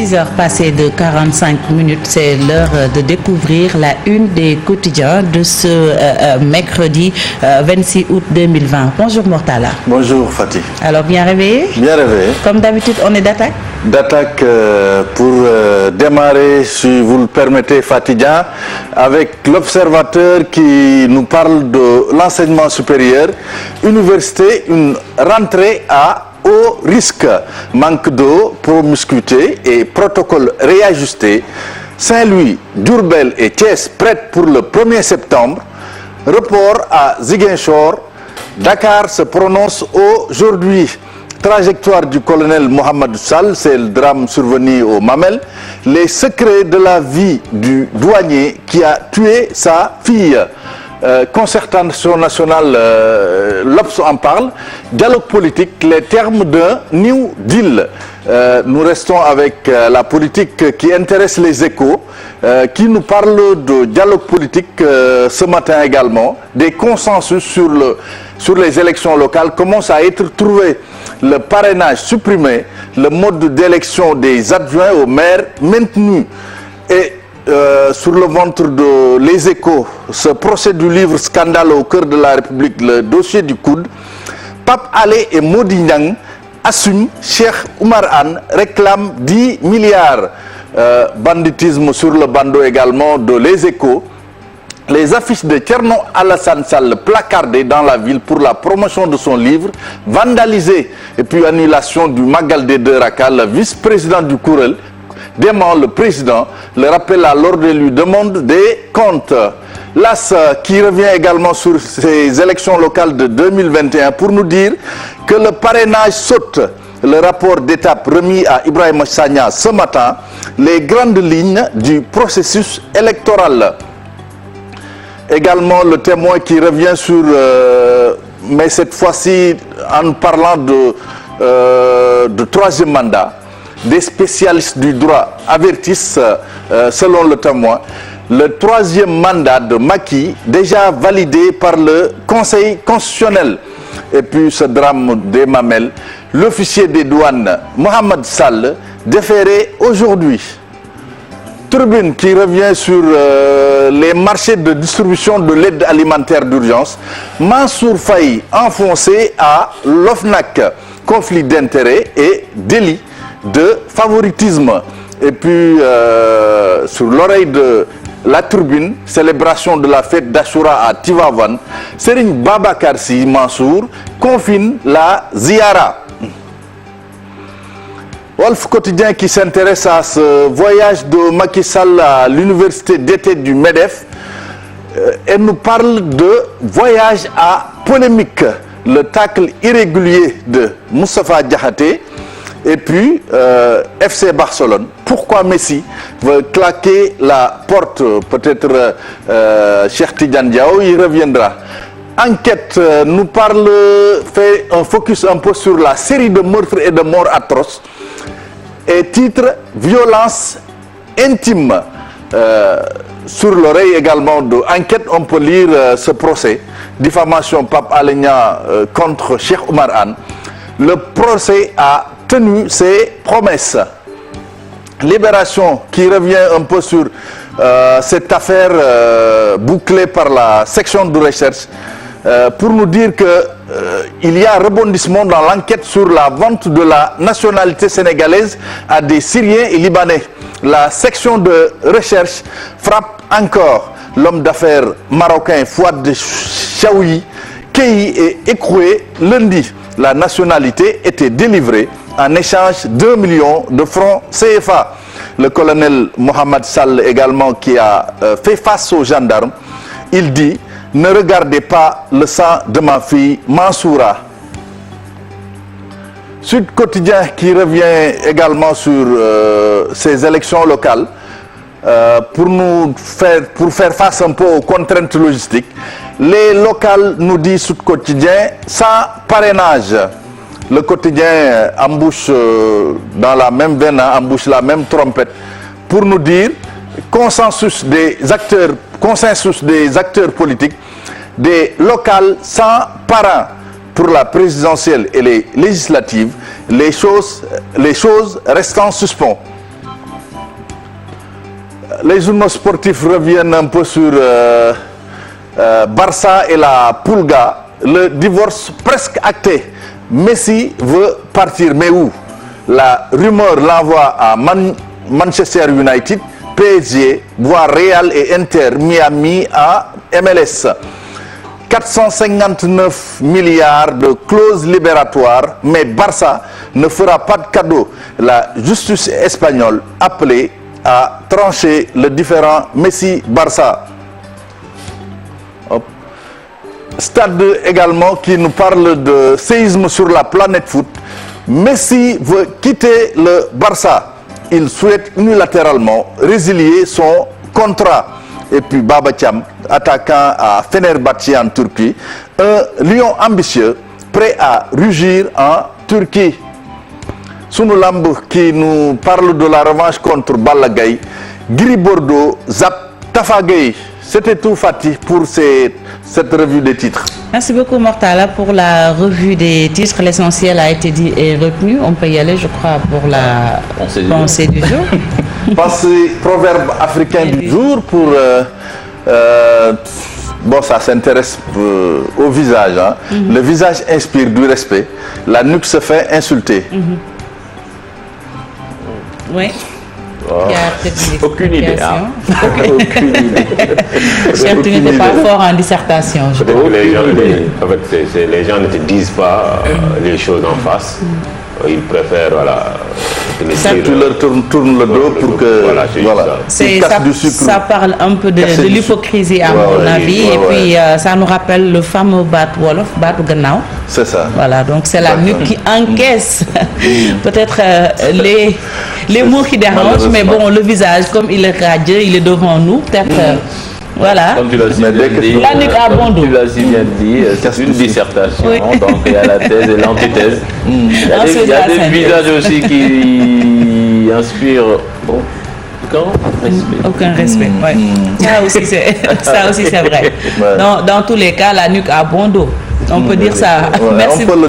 6 heures passées de 45 minutes, c'est l'heure de découvrir la une des quotidiens de ce mercredi 26 août 2020. Bonjour Mortala. Bonjour Fatih. Alors bien réveillé? Bien réveillé. Comme d'habitude, on est d'attaque? D'attaque pour démarrer, si vous le permettez Fatidien, avec l'observateur qui nous parle de l'enseignement supérieur. Université, une rentrée à haut risque, manque d'eau, promiscuité et protocole réajusté. Saint-Louis, Diourbel et Thiès prêtes pour le 1er septembre. Report à Ziguinchor. Dakar se prononce aujourd'hui. Trajectoire du colonel Mohamed Sall, c'est le drame survenu au Mamel. Les secrets de la vie du douanier qui a tué sa fille. Concertation nationale, l'Obs en parle. Dialogue politique, les termes d'un New Deal. Nous restons avec la politique qui intéresse les Échos, qui nous parle de dialogue politique ce matin également, des consensus sur les élections locales commencent à être trouvés. Le parrainage supprimé, le mode d'élection des adjoints au maire maintenu. Et sur le ventre de Les Échos, ce procès du livre Scandale au cœur de la République, le dossier du coude, Pape Alé et Mody Niang assument, Cheikh Oumar Anne réclame 10 milliards. Banditisme sur le bandeau également de Les Échos. Les affiches de Thierno Alassane Sall placardées dans la ville pour la promotion de son livre, vandalisées. Et puis annulation du Magal des Deux Rakas, le vice-président du Kourel dément le président, le rappel à l'ordre et lui demande des comptes. L'AS qui revient également sur ces élections locales de 2021 pour nous dire que le parrainage saute. Le rapport d'étape remis à Ibrahima Sagna ce matin, les grandes lignes du processus électoral. Également le Témoin qui revient sur, mais cette fois-ci en parlant de troisième mandat. Des spécialistes du droit avertissent, selon le Témoin, le troisième mandat de Macky déjà validé par le Conseil constitutionnel. Et puis ce drame des Mamelles, l'officier des douanes Mohamed Sall déféré aujourd'hui. Tribune qui revient sur les marchés de distribution de l'aide alimentaire d'urgence. Mansour Faye enfoncé à l'OFNAC, conflit d'intérêts et délit de favoritisme. Et puis sur l'oreille de la Tribune, célébration de la fête d'Achoura à Tivaouane, Serigne Babacar Sy Mansour confine la Ziara. Wolf Quotidien qui s'intéresse à ce voyage de Macky Sall à l'université d'été du MEDEF et nous parle de voyage à polémique, le tacle irrégulier de Moustapha Diakhaté et puis FC Barcelone. Pourquoi Messi veut claquer la porte? Peut-être Cheikh Tidiane Diao y reviendra. Enquête nous parle, fait un focus un peu sur la série de meurtres et de morts atroces. Et titre violence intime. Sur l'oreille également de Enquête, on peut lire ce procès. Diffamation Pape Alé Niang contre Cheikh Oumar Anne. Le procès a tenu ses promesses. Libération qui revient un peu sur cette affaire bouclée par la section de recherche pour nous dire que il y a rebondissement dans l'enquête sur la vente de la nationalité sénégalaise à des Syriens et Libanais. La section de recherche frappe encore l'homme d'affaires marocain Fouad Chaoui, cueilli et écroué lundi. La nationalité était délivrée en échange d'1 million de francs CFA. Le colonel Mohamed Sall également qui a fait face aux gendarmes, il dit: ne regardez pas le sang de ma fille Mansoura. Sud Quotidien qui revient également sur ces élections locales pour faire face un peu aux contraintes logistiques. Les locales, nous dit Sud Quotidien, sans parrainage. Le quotidien embouche dans la même veine, embouche la même trompette pour nous dire consensus des acteurs politiques, des locales sans parrain pour la présidentielle et les législatives, les choses restent en suspens. les journaux sportifs reviennent un peu sur Barça et la Pulga. Le divorce presque acté. Messi veut partir, mais où? La rumeur l'envoie à Manchester United, PSG, voire Real et Inter Miami à MLS. 459 milliards de clauses libératoires, mais Barça ne fera pas de cadeau. La justice espagnole appelée à trancher le différend Messi-Barça. Stade également qui nous parle de séisme sur la planète foot. Messi veut quitter le Barça. Il souhaite unilatéralement résilier son contrat. Et puis Baba Thiam, attaquant à Fenerbahçe en Turquie, un lion ambitieux prêt à rugir en Turquie. Sunu Lamb qui nous parle de la revanche contre Balla Gaye, Gris Bordeaux, Zap, Tafa Gueye. C'était tout, Fatih, pour cette revue des titres. Merci beaucoup, Mortala, pour la revue des titres. L'essentiel a été dit et retenu. On peut y aller, je crois, pour la pensée du jour. Pensée, proverbe africain du jour pour... bon, ça s'intéresse au visage. Hein. Le visage inspire du respect. La nuque se fait insulter. Oui. Oh. Aucune idée. Hein. Aucune idée. Cher, tu n'étais pas fort en dissertation. Je crois. Les gens ne te disent pas les choses en face. Ils préfèrent, voilà. Tu leur tournes le dos pour que... Voilà. Ça parle un peu de l'hypocrisie, à mon avis. Et puis, ça nous rappelle le fameux Batu Wolof, Batu Gannaaw. C'est ça. Voilà, donc c'est la nuque qui encaisse peut-être les mots qui dérangent, mais bon, le visage, comme il est radieux, il est devant nous, peut-être... Voilà. Comme tu l'as si bien dit, la nuque à bon dos. Tu l'as si bien dit, c'est une dissertation, donc il y a la thèse et l'antithèse. Il y a des visages aussi qui inspirent aucun respect. Ouais. Ça aussi c'est vrai. Dans tous les cas, la nuque à bon dos. On peut dire ça. Merci.